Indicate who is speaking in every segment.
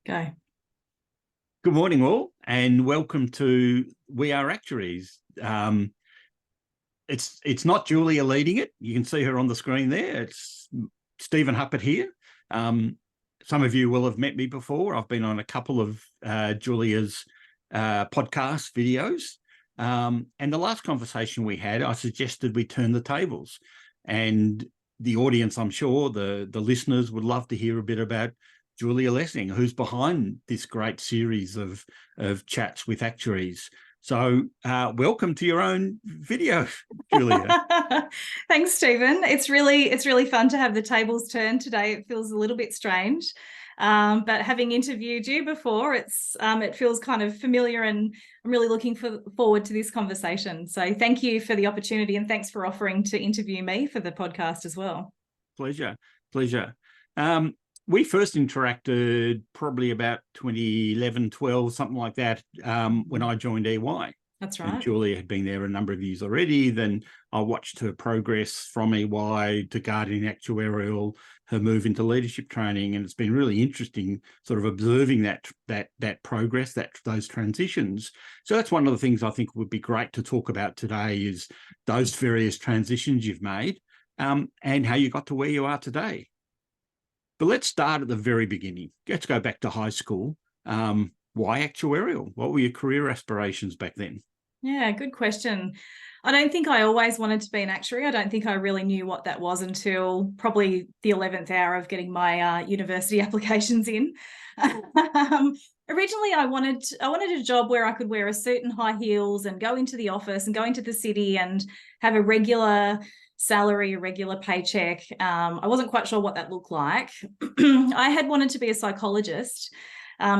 Speaker 1: Go.
Speaker 2: Good morning, all, and welcome to We Are Actuaries. It's not Julia leading it. You can see her on the screen there. It's Stephen Huppert here. Some of you will have met me before. I've been on a couple of Julia's podcast videos. And the last conversation we had, I suggested we turn the tables. And the audience, I'm sure, the listeners would love to hear a bit about Julia Lessing, who's behind this great series of chats with actuaries. So welcome to your own video, Julia.
Speaker 1: Thanks, Stephen. It's really fun to have the tables turned today. It feels a little bit strange, but having interviewed you before, it feels kind of familiar, and I'm really looking forward to this conversation. So thank you for the opportunity, and thanks for offering to interview me for the podcast as well.
Speaker 2: Pleasure. We first interacted probably about 2011, 12, something like that, when I joined EY.
Speaker 1: That's right.
Speaker 2: And Julia had been there a number of years already. Then I watched her progress from EY to Guardian Actuarial, her move into leadership training, and it's been really interesting sort of observing that progress, those transitions. So that's one of the things I think would be great to talk about today, is those various transitions you've made, and how you got to where you are today. But let's start at the very beginning. Let's go back to high school. Why actuarial? What were your career aspirations back then?
Speaker 1: Yeah, good question. I don't think I always wanted to be an actuary. I don't think I really knew what that was until probably the 11th hour of getting my university applications in. Originally, I wanted a job where I could wear a suit and high heels and go into the office and go into the city and have a regular salary, a regular paycheck. I wasn't quite sure what that looked like. I had wanted to be a psychologist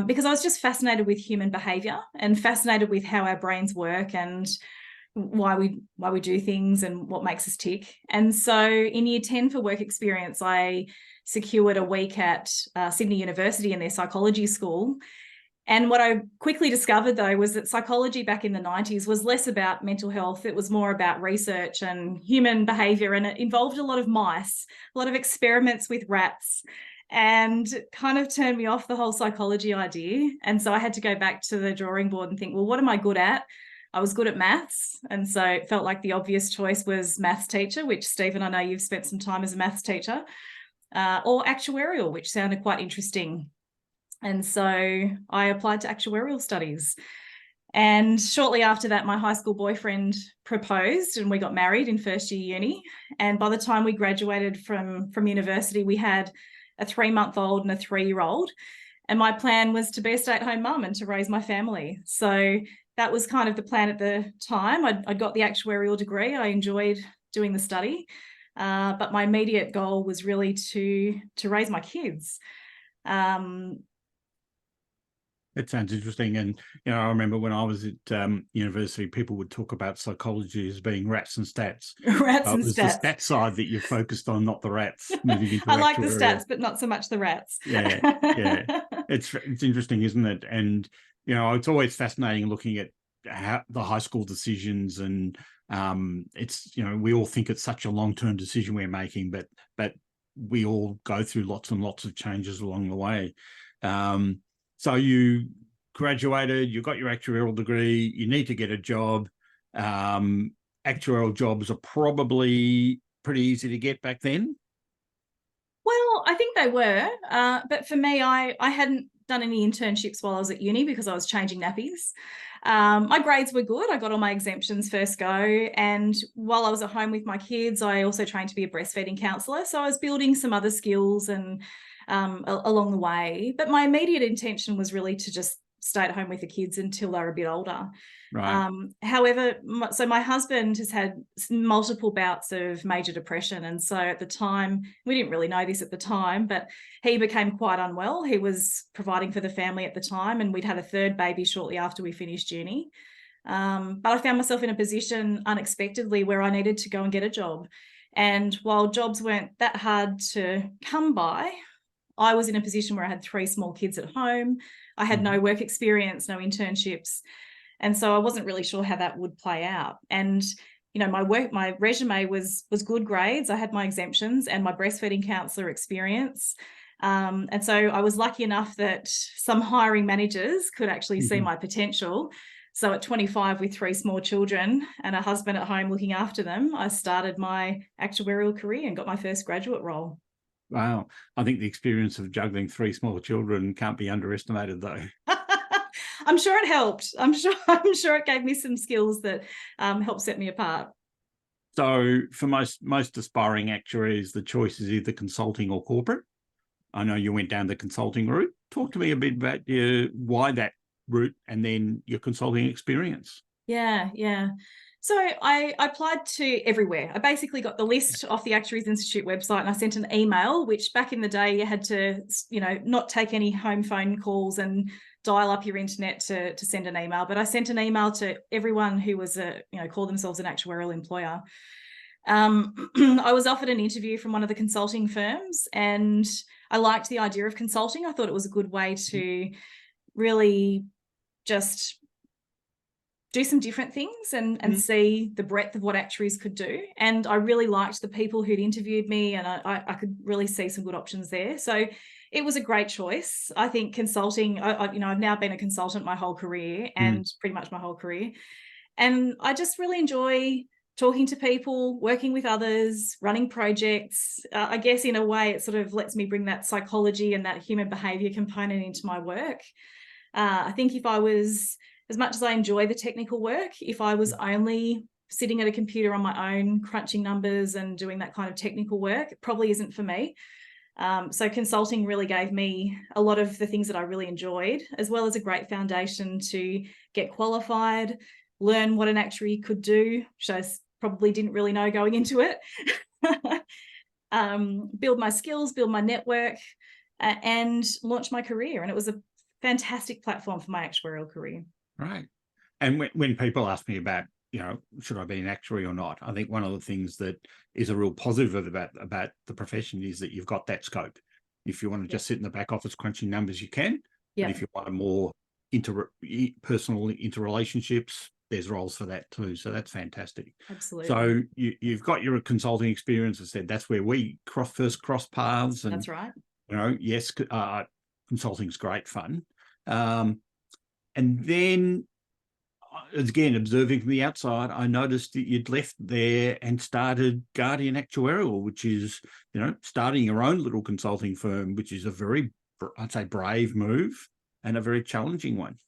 Speaker 1: because I was just fascinated with human behavior and fascinated with how our brains work and why we do things and what makes us tick. And so in year 10 for work experience, I secured a week at Sydney University in their psychology school. And what I quickly discovered, though, was that psychology back in the 90s was less about mental health. It was more about research and human behavior, and it involved a lot of mice, a lot of experiments with rats, and kind of turned me off the whole psychology idea. And so I had to go back to the drawing board and think, well, what am I good at? I was good at maths, and so it felt like the obvious choice was maths teacher, which, Stephen, I know you've spent some time as a maths teacher, or actuarial, which sounded quite interesting. And so I applied to actuarial studies. And shortly after that, my high school boyfriend proposed and we got married in first year uni. And by the time we graduated from university, we had a 3-month-old and a 3-year-old. And my plan was to be a stay-at-home mum and to raise my family. So that was kind of the plan at the time. I got the actuarial degree. I enjoyed doing the study. But my immediate goal was really to raise my kids.
Speaker 2: That sounds interesting. And, I remember when I was at university, people would talk about psychology as being rats and stats.
Speaker 1: Rats and
Speaker 2: it was
Speaker 1: stats.
Speaker 2: The stats side that you focused on, not the rats. Moving into
Speaker 1: I like the stats, but not so much the rats.
Speaker 2: Yeah. It's interesting, isn't it? And, it's always fascinating looking at how the high school decisions, and it's, we all think it's such a long-term decision we're making, but we all go through lots and lots of changes along the way. So you graduated, you got your actuarial degree, you need to get a job. Actuarial jobs are probably pretty easy to get back then.
Speaker 1: Well, I think they were, but for me, I hadn't done any internships while I was at uni because I was changing nappies. My grades were good. I got all my exemptions first go. And while I was at home with my kids, I also trained to be a breastfeeding counsellor. So I was building some other skills and along the way. But my immediate intention was really to just stay at home with the kids until they were a bit older.
Speaker 2: Right.
Speaker 1: However, so my husband has had multiple bouts of major depression. And so at the time, we didn't really know this at the time, but he became quite unwell. He was providing for the family at the time, and we'd had a third baby shortly after we finished uni. But I found myself in a position unexpectedly where I needed to go and get a job. And while jobs weren't that hard to come by, I was in a position where I had 3 small kids at home. I had no work experience, no internships. And so I wasn't really sure how that would play out. And, my resume was good grades. I had my exemptions and my breastfeeding counsellor experience. And so I was lucky enough that some hiring managers could actually see my potential. So at 25, with 3 small children and a husband at home looking after them, I started my actuarial career and got my first graduate role.
Speaker 2: Wow. I think the experience of juggling 3 small children can't be underestimated, though.
Speaker 1: I'm sure it helped. I'm sure it gave me some skills that helped set me apart.
Speaker 2: So for most aspiring actuaries, the choice is either consulting or corporate. I know you went down the consulting route. Talk to me a bit about why that route and then your consulting experience.
Speaker 1: Yeah. So I applied to everywhere. I basically got the list off the Actuaries Institute website, and I sent an email, which back in the day you had to, not take any home phone calls and dial up your internet to send an email. But I sent an email to everyone who was called themselves an actuarial employer. I was offered an interview from one of the consulting firms, and I liked the idea of consulting. I thought it was a good way to really just do some different things and see the breadth of what actuaries could do. And I really liked the people who'd interviewed me, and I could really see some good options there. So it was a great choice. I think consulting, I've now been a consultant my whole career, and pretty much my whole career. And I just really enjoy talking to people, working with others, running projects. I guess in a way it sort of lets me bring that psychology and that human behavior component into my work. I think if I was, as much as I enjoy the technical work, if I was only sitting at a computer on my own, crunching numbers and doing that kind of technical work, it probably isn't for me. So consulting really gave me a lot of the things that I really enjoyed, as well as a great foundation to get qualified, learn what an actuary could do, which I probably didn't really know going into it, build my skills, build my network, and launch my career. And it was a fantastic platform for my actuarial career.
Speaker 2: Right. And when people ask me about, should I be an actuary or not, I think one of the things that is a real positive about the profession is that you've got that scope. If you want to just sit in the back office crunching numbers, you can.
Speaker 1: Yeah.
Speaker 2: But if you want a more personal interrelationships, there's roles for that too. So that's fantastic.
Speaker 1: Absolutely.
Speaker 2: So you've got your consulting experience. I said that's where we first cross paths. And
Speaker 1: that's right.
Speaker 2: Yes, consulting's great fun. And then, again, observing from the outside, I noticed that you'd left there and started Guardian Actuarial, which is, starting your own little consulting firm, which is a very, I'd say, brave move and a very challenging one.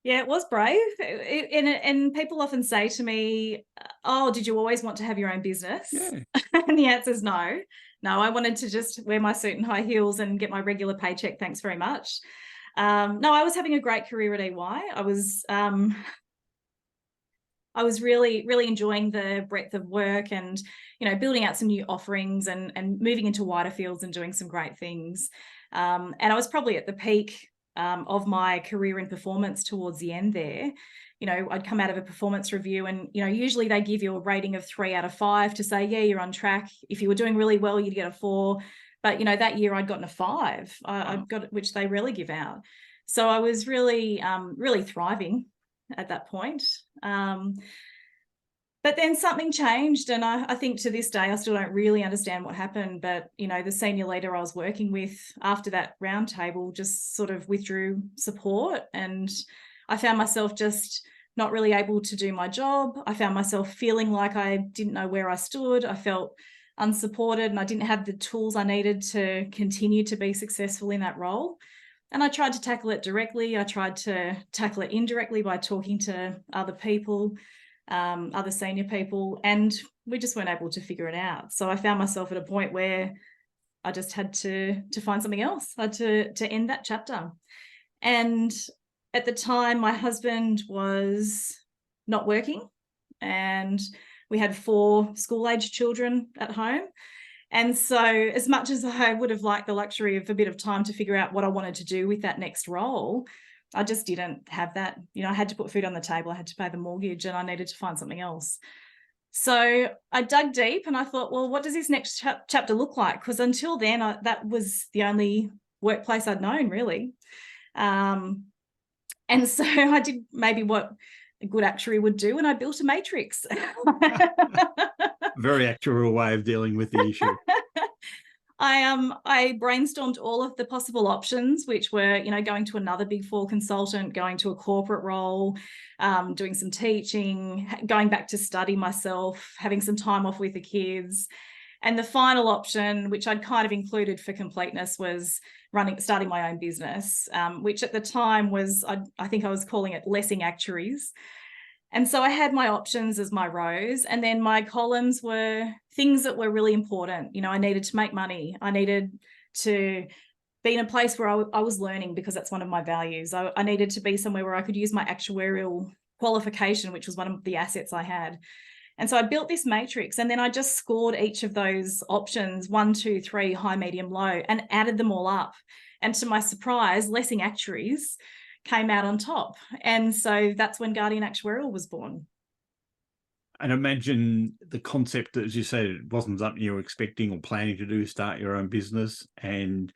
Speaker 1: Yeah, it was brave. And people often say to me, oh, did you always want to have your own business?
Speaker 2: Yeah.
Speaker 1: And the answer is no. No, I wanted to just wear my suit and high heels and get my regular paycheck. Thanks very much. No, I was having a great career at EY. I was really, really enjoying the breadth of work and, building out some new offerings and moving into wider fields and doing some great things. And I was probably at the peak of my career in performance towards the end there. I'd come out of a performance review and, usually they give you a rating of 3 out of 5 to say, yeah, you're on track. If you were doing really well, you'd get a 4. But, that year I'd gotten a 5. I got it, which they rarely give out. So I was really, really thriving at that point. But then something changed, and I think to this day I still don't really understand what happened. But the senior leader I was working with after that roundtable just sort of withdrew support, and I found myself just not really able to do my job. I found myself feeling like I didn't know where I stood. I felt unsupported, and I didn't have the tools I needed to continue to be successful in that role. And I tried to tackle it directly. I tried to tackle it indirectly by talking to other people, other senior people, and we just weren't able to figure it out. So I found myself at a point where I just had to find something else. I had to end that chapter. And at the time, my husband was not working, and we had 4 school-age children at home. And so as much as I would have liked the luxury of a bit of time to figure out what I wanted to do with that next role, I just didn't have that. I had to put food on the table, I had to pay the mortgage, and I needed to find something else. So I dug deep and I thought, well, what does this next chapter look like? Because until then, that was the only workplace I'd known, really. And so I did maybe what a good actuary would do, and I built a matrix.
Speaker 2: Very actuarial way of dealing with the issue.
Speaker 1: I brainstormed all of the possible options, which were, you know, going to another Big Four consultant, going to a corporate role, doing some teaching, going back to study myself, having some time off with the kids. And the final option, which I'd kind of included for completeness, was starting my own business, which at the time was, I think I was calling it We Are Actuaries. And so I had my options as my rows, and then my columns were things that were really important. You know, I needed to make money. I needed to be in a place where I was learning, because that's one of my values. I needed to be somewhere where I could use my actuarial qualification, which was one of the assets I had. And so I built this matrix, and then I just scored each of those options, 1, 2, 3, high, medium, low, and added them all up. And to my surprise, We Are Actuaries came out on top. And so that's when Guardian Actuarial was born.
Speaker 2: And imagine the concept, as you said, it wasn't something you were expecting or planning to do, start your own business. And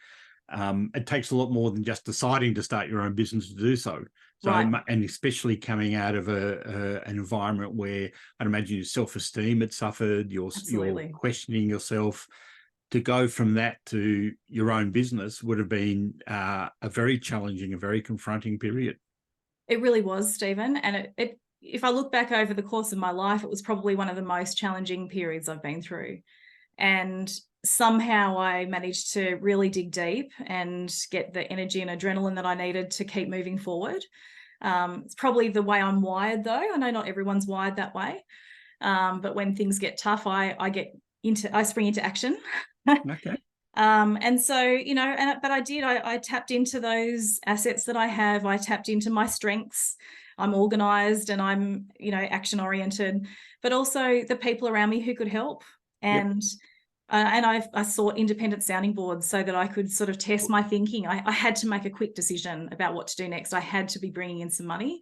Speaker 2: it takes a lot more than just deciding to start your own business to do so. So,
Speaker 1: Right.
Speaker 2: And especially coming out of an environment where I'd imagine your self-esteem had suffered, you're questioning yourself. To go from that to your own business would have been a very challenging, a very confronting period.
Speaker 1: It really was, Stephen. And if I look back over the course of my life, it was probably one of the most challenging periods I've been through. And somehow I managed to really dig deep and get the energy and adrenaline that I needed to keep moving forward. It's probably the way I'm wired, though. I know not everyone's wired that way. But when things get tough, I spring into action.
Speaker 2: Okay.
Speaker 1: And so, you know, but I tapped into those assets that I have. I tapped into my strengths. I'm organized and I'm, you know, action oriented, but also the people around me who could help. And I sought independent sounding boards so that I could sort of test my thinking. I had to make a quick decision about what to do next. I had to be bringing in some money.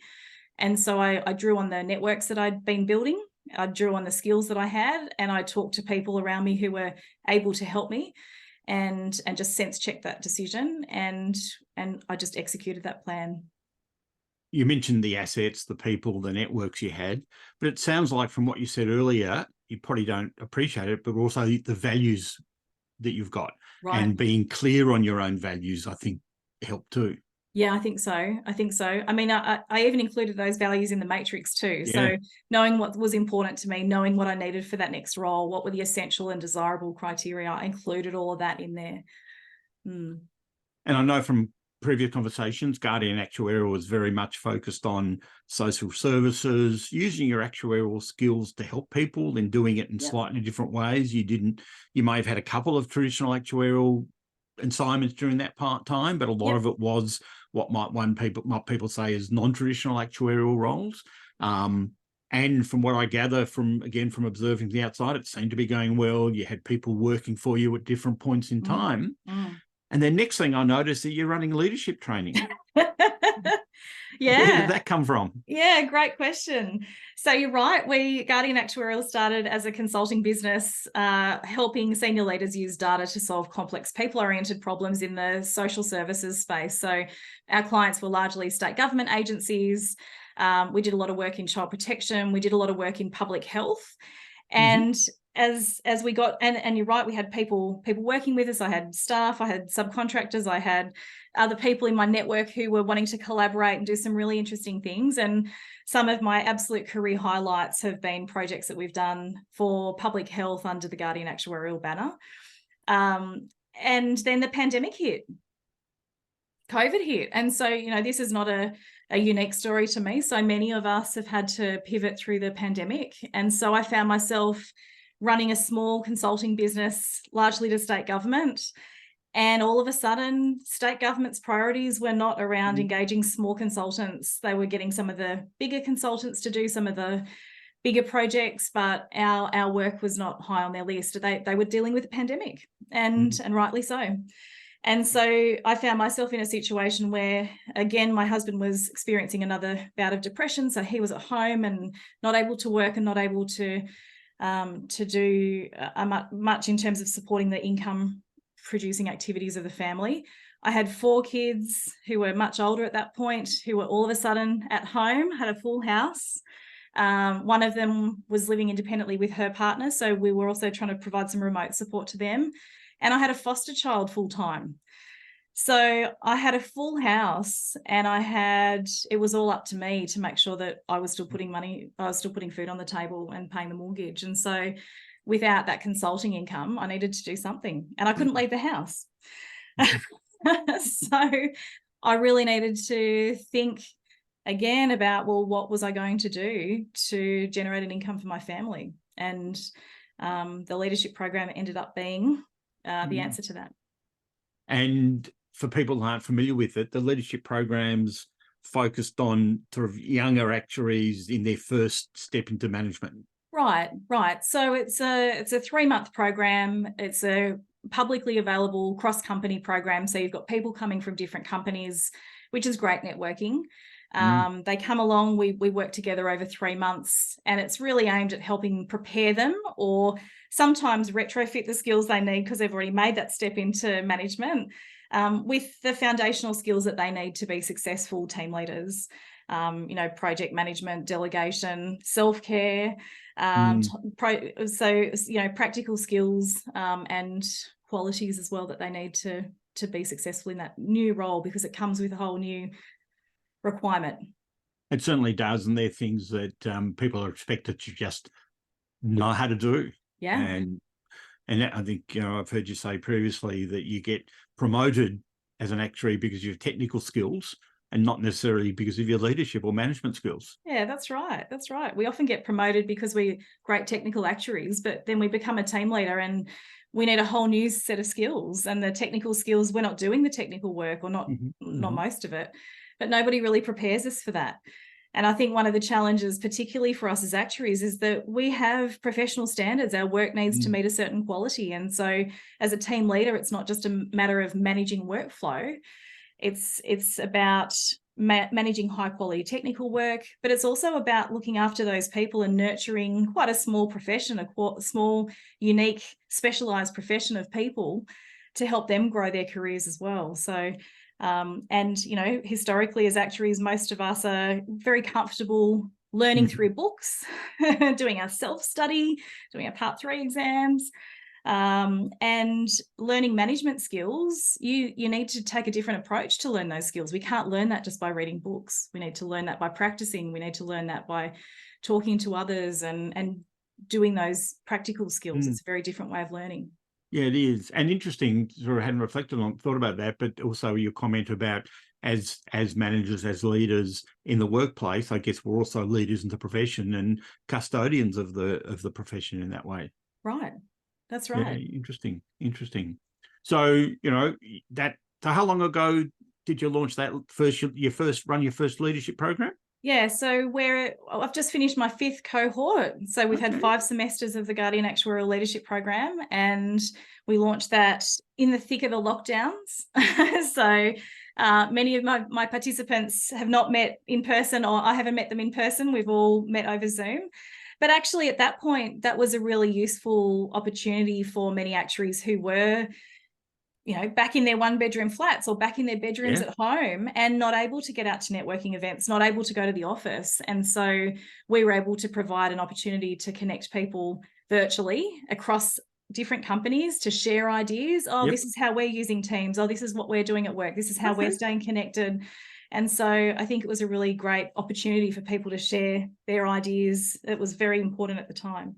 Speaker 1: And so I drew on the networks that I'd been building. I drew on the skills that I had, and I talked to people around me who were able to help me, and just sense checked that decision, and I just executed that plan.
Speaker 2: You mentioned the assets, the people, the networks you had, but it sounds like from what you said earlier, you probably don't appreciate it, but also the values that you've got.
Speaker 1: Right.
Speaker 2: And being clear on your own values, I think, helped too.
Speaker 1: Yeah, I think so. I mean, I even included those values in the matrix too.
Speaker 2: Yeah.
Speaker 1: So knowing what was important to me, knowing what I needed for that next role, what were the essential and desirable criteria, I included all of that in there.
Speaker 2: And I know from previous conversations, Guardian Actuarial was very much focused on social services, using your actuarial skills to help people and doing it in slightly different ways. You may have had a couple of traditional actuarial assignments during that time, but a lot of it was what people say is non-traditional actuarial roles. And from what I gather from observing the outside, it seemed to be going well. You had people working for you at different points in time. And then next thing I noticed that you're running leadership training.
Speaker 1: Yeah.
Speaker 2: Where did that come from?
Speaker 1: Yeah, great question. So you're right. Guardian Actuarial started as a consulting business, helping senior leaders use data to solve complex people-oriented problems in the social services space. So our clients were largely state government agencies. We did a lot of work in child protection. We did a lot of work in public health. And as we got, and you're right, we had people working with us. I had staff, I had subcontractors, I had other people in my network who were wanting to collaborate and do some really interesting things. And some of my absolute career highlights have been projects that we've done for public health under the Guardian Actuarial banner. And then the pandemic hit. COVID hit. And so, you know, this is not a unique story to me. So many of us have had to pivot through the pandemic. And so I found myself running a small consulting business, largely to state government. And all of a sudden, state government's priorities were not around engaging small consultants. They were getting some of the bigger consultants to do some of the bigger projects, but our work was not high on their list. They were dealing with the pandemic, and rightly so. And so I found myself in a situation where, again, my husband was experiencing another bout of depression. So he was at home and not able to work and not able to do much in terms of supporting the income producing activities of the family. I had 4 kids who were much older at that point, who were all of a sudden at home, had a full house. One of them was living independently with her partner. So we were also trying to provide some remote support to them. and I had a foster child full time. So I had a full house, and it was all up to me to make sure that I was still putting food on the table and paying the mortgage. And so without that consulting income, I needed to do something, and I couldn't leave the house. So I really needed to think again about, well, what was I going to do to generate an income for my family? And the leadership program ended up being the answer to that.
Speaker 2: And for people who aren't familiar with it, the leadership programs focused on sort of younger actuaries in their first step into management.
Speaker 1: Right. So it's a 3-month program. It's a publicly available cross-company program. So you've got people coming from different companies, which is great networking. They come along, we work together over 3 months, and it's really aimed at helping prepare them, or sometimes retrofit the skills they need because they've already made that step into management, with the foundational skills that they need to be successful team leaders. Project management, delegation, self-care, practical skills, and qualities as well that they need to be successful in that new role, because it comes with a whole new requirement.
Speaker 2: It certainly does, and they're things that people are expected to just know how to do.
Speaker 1: Yeah.
Speaker 2: And I think, I've heard you say previously that you get promoted as an actuary because of your technical skills, and not necessarily because of your leadership or management skills.
Speaker 1: Yeah, that's right. We often get promoted because we're great technical actuaries, but then we become a team leader and we need a whole new set of skills. And the technical skills, we're not doing the technical work, or not most of it, but nobody really prepares us for that. And I think one of the challenges, particularly for us as actuaries, is that we have professional standards. Our work needs to meet a certain quality. And so as a team leader, it's not just a matter of managing workflow. It's about managing high quality technical work, but it's also about looking after those people and nurturing quite a small profession, a small, unique, specialized profession of people, to help them grow their careers as well. So, historically as actuaries, most of us are very comfortable learning through books, doing our self-study, doing our Part 3 exams, and learning management skills. You need to take a different approach to learn those skills. We can't learn that just by reading books. We need to learn that by practicing. We need to learn that by talking to others and doing those practical skills. It's a very different way of learning.
Speaker 2: Yeah, it is. And interesting, sort of hadn't thought about that, but also your comment about as managers, as leaders in the workplace, I guess we're also leaders in the profession and custodians of the profession in that way.
Speaker 1: Right. That's right.
Speaker 2: Yeah, interesting. So, so how long ago did you launch that your first leadership program?
Speaker 1: Yeah, so I've just finished my 5th cohort. So we've had 5 semesters of the Guardian Actuarial Leadership Program, and we launched that in the thick of the lockdowns. So many of my participants have not met in person, or I haven't met them in person. We've all met over Zoom. But actually at that point, that was a really useful opportunity for many actuaries who were, back in their 1-bedroom flats or back in their bedrooms at home, and not able to get out to networking events, not able to go to the office. And so we were able to provide an opportunity to connect people virtually across different companies, to share ideas. This is how we're using Teams. This is what we're doing at work. This is how we're staying connected. And so I think it was a really great opportunity for people to share their ideas. It was very important at the time.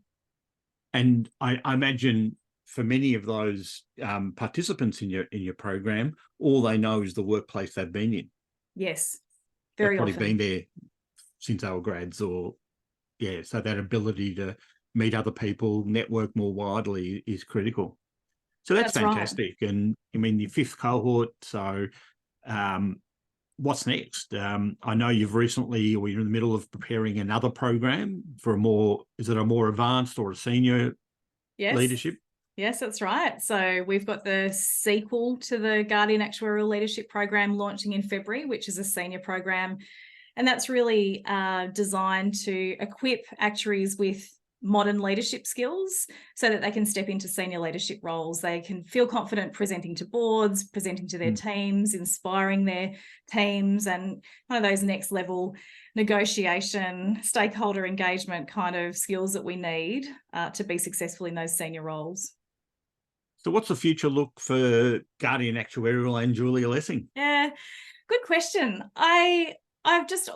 Speaker 2: And I imagine for many of those participants in your program, all they know is the workplace they've been in.
Speaker 1: Yes, very often.
Speaker 2: They've probably been there since they were grads, so that ability to meet other people, network more widely is critical. So that's fantastic. Right. And I mean, your 5th cohort, so what's next? I know you've recently, or you're in the middle of preparing another program for is it a more advanced or a senior leadership?
Speaker 1: Yes, that's right. So we've got the sequel to the Guardian Actuarial Leadership Program launching in February, which is a senior program. And that's really designed to equip actuaries with modern leadership skills so that they can step into senior leadership roles. They can feel confident presenting to boards, presenting to their teams, inspiring their teams, and one of those next level negotiation, stakeholder engagement kind of skills that we need to be successful in those senior roles.
Speaker 2: So what's the future look for Guardian Actuarial and Julia Lessing?
Speaker 1: Yeah, good question. I've just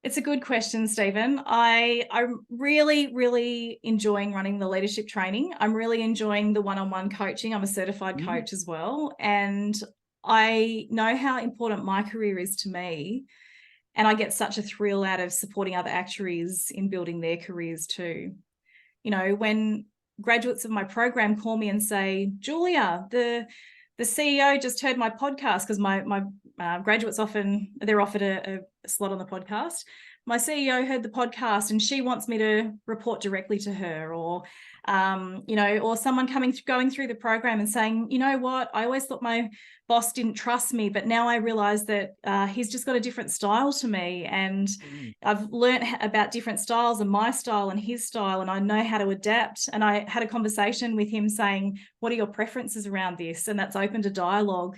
Speaker 1: it's a good question, Stephen. I'm really, really enjoying running the leadership training. I'm really enjoying the one-on-one coaching. I'm a certified coach as well. And I know how important my career is to me. And I get such a thrill out of supporting other actuaries in building their careers too. You know, when graduates of my program call me and say, Julia, the CEO just heard my podcast, because my graduates often, they're offered a slot on the podcast. My CEO heard the podcast and she wants me to report directly to her, or you know, or someone going through the program and saying, you know what, I always thought my boss didn't trust me, but now I realize that he's just got a different style to me, and I've learned about different styles and my style and his style, and I know how to adapt. And I had a conversation with him saying, what are your preferences around this? And that's opened a dialogue,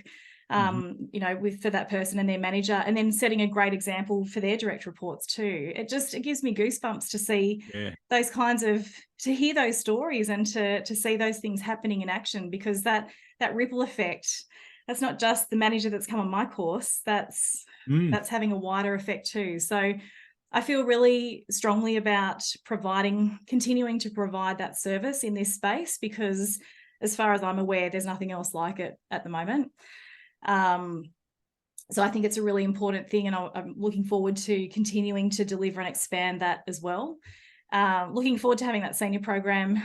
Speaker 1: you know, for that person and their manager, and then setting a great example for their direct reports too. It gives me goosebumps to see those kinds of, to hear those stories and to see those things happening in action, because that ripple effect, that's not just the manager that's come on my course, that's having a wider effect too. So I feel really strongly about continuing to provide that service in this space, because as far as I'm aware, there's nothing else like it at the moment. So I think it's a really important thing, and I'm looking forward to continuing to deliver and expand that as well. Looking forward to having that senior program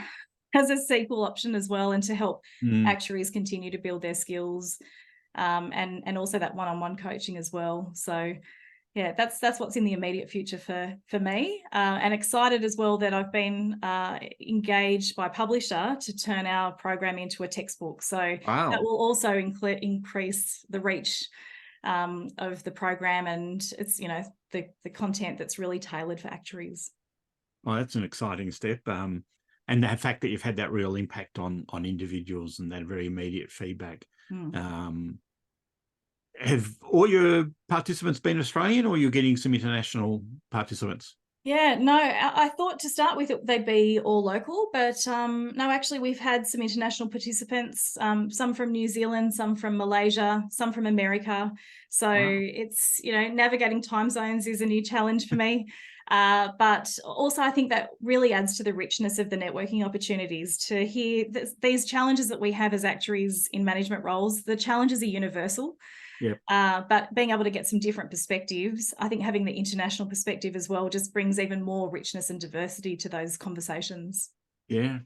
Speaker 1: as a sequel option as well, and to help actuaries continue to build their skills, and also that one-on-one coaching as well. So yeah, that's what's in the immediate future for me, and excited as well that I've been engaged by a publisher to turn our program into a textbook. So that will also increase the reach of the program, and it's, you know, the content that's really tailored for actuaries.
Speaker 2: Well, that's an exciting step. And the fact that you've had that real impact on individuals and that very immediate feedback. Have all your participants been Australian, or you're getting some international participants?
Speaker 1: Yeah, no, I thought to start with they'd be all local, but no, actually we've had some international participants, some from New Zealand, some from Malaysia, some from America. So it's, you know, navigating time zones is a new challenge for me. But also I think that really adds to the richness of the networking opportunities, to hear these challenges that we have as actuaries in management roles. The challenges are universal. But being able to get some different perspectives, I think having the international perspective as well just brings even more richness and diversity to those conversations.
Speaker 2: Yeah.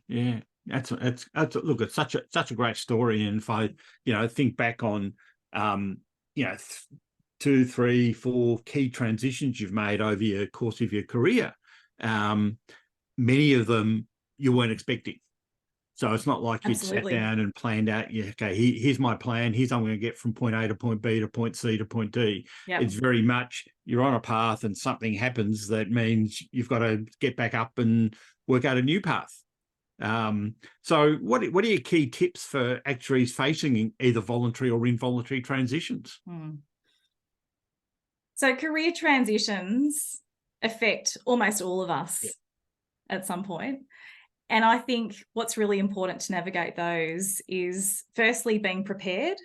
Speaker 2: That's look, it's such a great story. And if I, you know, think back on, you know, 2, 3, 4 key transitions you've made over the course of your career, many of them you weren't expecting. So it's not like you'd sat down and planned out, okay, here's my plan. Here's how I'm going to get from point A to point B to point C to point D. It's very much you're on a path and something happens that means you've got to get back up and work out a new path. So what are your key tips for actuaries facing either voluntary or involuntary transitions?
Speaker 1: So career transitions affect almost all of us at some point. And I think what's really important to navigate those is firstly being prepared,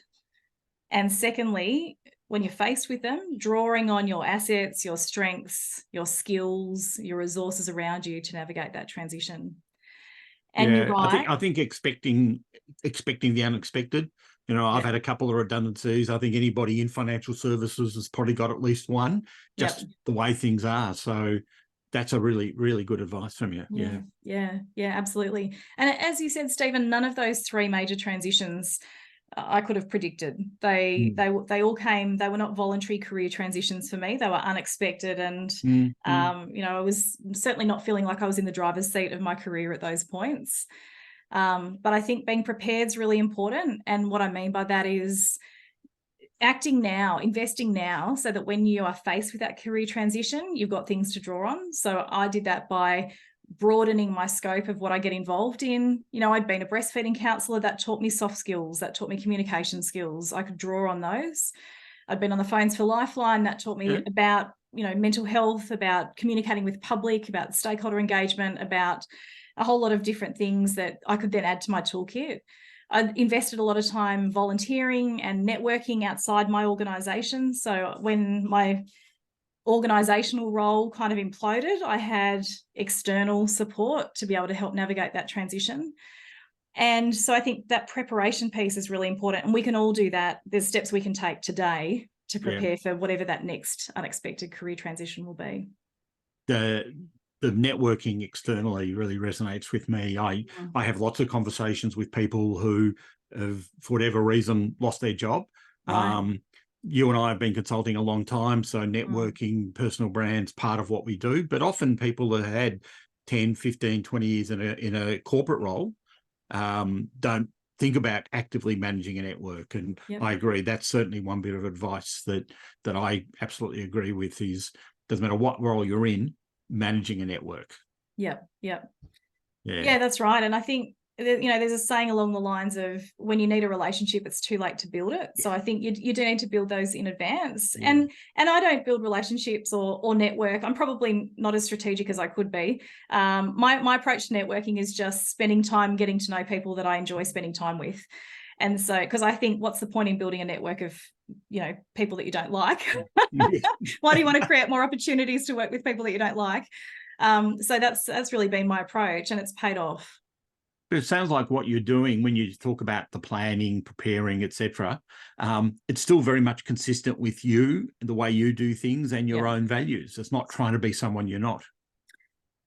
Speaker 1: and secondly, when you're faced with them, drawing on your assets, your strengths, your skills, your resources around you to navigate that transition. And you're right.
Speaker 2: I think expecting the unexpected. You know, I've had a couple of redundancies. I think anybody in financial services has probably got at least one, just the way things are. So that's a really, really good advice from you.
Speaker 1: Yeah, absolutely. And as you said, Stephen, none of those 3 major transitions I could have predicted. They all came. They were not voluntary career transitions for me. They were unexpected, and you know, I was certainly not feeling like I was in the driver's seat of my career at those points. But I think being prepared is really important, and what I mean by that is acting now, investing now, so that when you are faced with that career transition, you've got things to draw on. So I did that by broadening my scope of what I get involved in. You know, I'd been a breastfeeding counsellor. That taught me soft skills, that taught me communication skills. I could draw on those. I'd been on the phones for Lifeline. That taught me about, you know, mental health, about communicating with public, about stakeholder engagement, about a whole lot of different things that I could then add to my toolkit. I invested a lot of time volunteering and networking outside my organisation. So when my organisational role kind of imploded, I had external support to be able to help navigate that transition. And so I think that preparation piece is really important, and we can all do that. There's steps we can take today to prepare for whatever that next unexpected career transition will be.
Speaker 2: The networking externally really resonates with me. I have lots of conversations with people who have, for whatever reason, lost their job.
Speaker 1: Right.
Speaker 2: You and I have been consulting a long time, so networking, personal brands, part of what we do. But often people that had 10, 15, 20 years in a corporate role don't think about actively managing a network. And I agree, that's certainly one bit of advice that I absolutely agree with is, doesn't matter what role you're in, managing a network.
Speaker 1: Yeah, that's right. And I think, there's a saying along the lines of, when you need a relationship, it's too late to build it. So I think you do need to build those in advance. And I don't build relationships or network. I'm probably not as strategic as I could be. My approach to networking is just spending time getting to know people that I enjoy spending time with. And so, because I think, what's the point in building a network of, people that you don't like? Why do you want to create more opportunities to work with people that you don't like? So that's really been my approach, and it's paid off.
Speaker 2: But it sounds like what you're doing when you talk about the planning, preparing, etc., it's still very much consistent with you, the way you do things, and your own values. It's not trying to be someone you're not.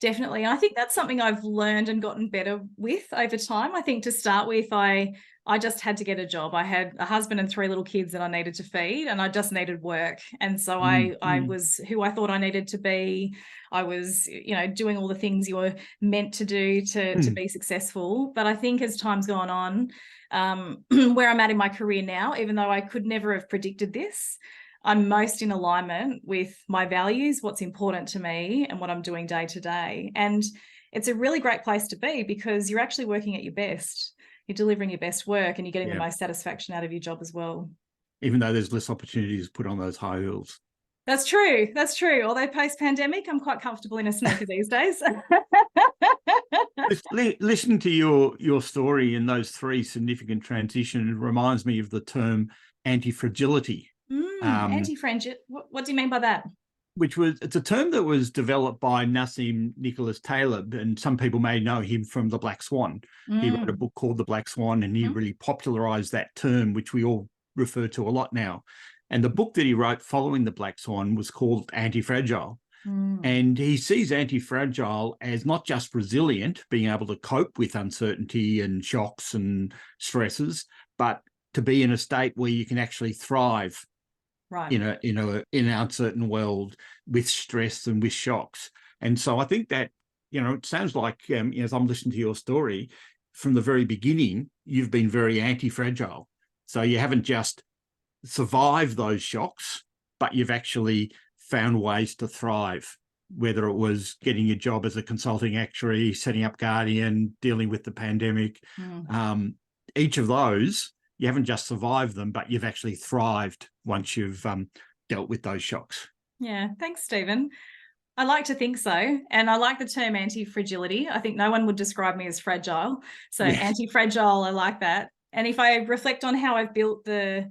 Speaker 1: Definitely. And I think that's something I've learned and gotten better with over time. I think to start with, I just had to get a job. I had a husband and 3 little kids that I needed to feed, and I just needed work. And so I was who I thought I needed to be. I was, doing all the things you were meant to do to be successful. But I think as time's gone on, where I'm at in my career now, even though I could never have predicted this, I'm most in alignment with my values, what's important to me, and what I'm doing day to day. And it's a really great place to be, because you're actually working at your best. You're delivering your best work, and you're getting the most satisfaction out of your job as well.
Speaker 2: Even though there's less opportunities to put on those high heels.
Speaker 1: That's true. That's true. Although post-pandemic, I'm quite comfortable in a sneaker these days.
Speaker 2: Listening to your story in those 3 significant transitions reminds me of the term anti-fragility.
Speaker 1: Anti-fragile. What do you mean by that?
Speaker 2: It's a term that was developed by Nassim Nicholas Taleb, and some people may know him from The Black Swan. He wrote a book called The Black Swan, and he really popularized that term, which we all refer to a lot now. And the book that he wrote following The Black Swan was called Anti-Fragile. And he sees anti-fragile as not just resilient, being able to cope with uncertainty and shocks and stresses, but to be in a state where you can actually thrive in an uncertain world with stress and with shocks. And so I think that, it sounds like, as I'm listening to your story, from the very beginning, you've been very anti-fragile. So you haven't just survived those shocks, but you've actually found ways to thrive, whether it was getting your job as a consulting actuary, setting up Guardian, dealing with the pandemic. Each of those, you haven't just survived them, but you've actually thrived once you've dealt with those shocks.
Speaker 1: Yeah, thanks, Stephen. I like to think so. And I like the term anti-fragility. I think no one would describe me as fragile. So anti-fragile, I like that. And if I reflect on how I've built the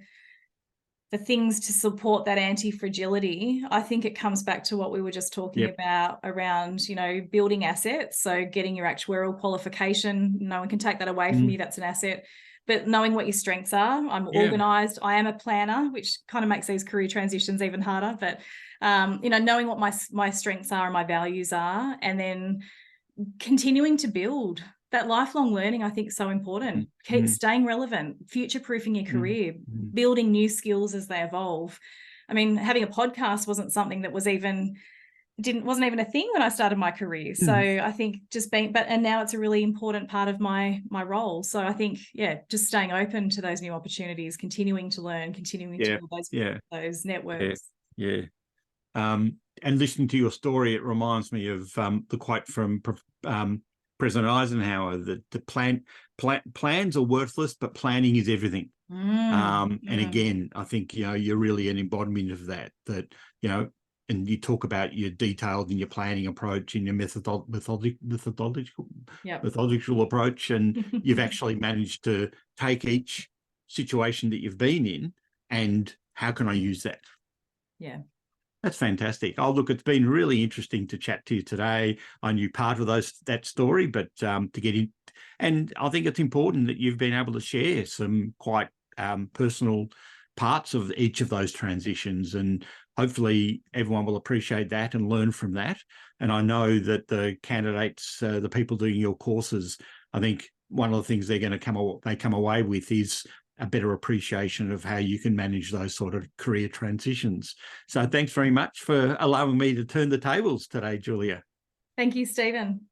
Speaker 1: things to support that anti-fragility, I think it comes back to what we were just talking about around, building assets. So getting your actuarial qualification, no one can take that away from you. That's an asset. But knowing what your strengths are, I'm organised. I am a planner, which kind of makes these career transitions even harder. But, knowing what my strengths are and my values are, and then continuing to build. That lifelong learning, I think, is so important. Keep staying relevant, future-proofing your career, building new skills as they evolve. I mean, having a podcast wasn't something that wasn't even a thing when I started my career. So I think and now it's a really important part of my role. So I think, just staying open to those new opportunities, continuing to learn, continuing to build those networks.
Speaker 2: And listening to your story, it reminds me of the quote from President Eisenhower that plans are worthless, but planning is everything. And again, I think, you're really an embodiment of that, and you talk about your detailed and your planning approach and your methodical approach, and you've actually managed to take each situation that you've been in and how can I use that?
Speaker 1: Yeah.
Speaker 2: That's fantastic. Oh, look, it's been really interesting to chat to you today. I knew part of that story, but to get in, and I think it's important that you've been able to share some quite personal parts of each of those transitions, and hopefully everyone will appreciate that and learn from that. And I know that the candidates, the people doing your courses, I think one of the things they're going to come away with is a better appreciation of how you can manage those sort of career transitions. So thanks very much for allowing me to turn the tables today, Julia.
Speaker 1: Thank you, Stephen.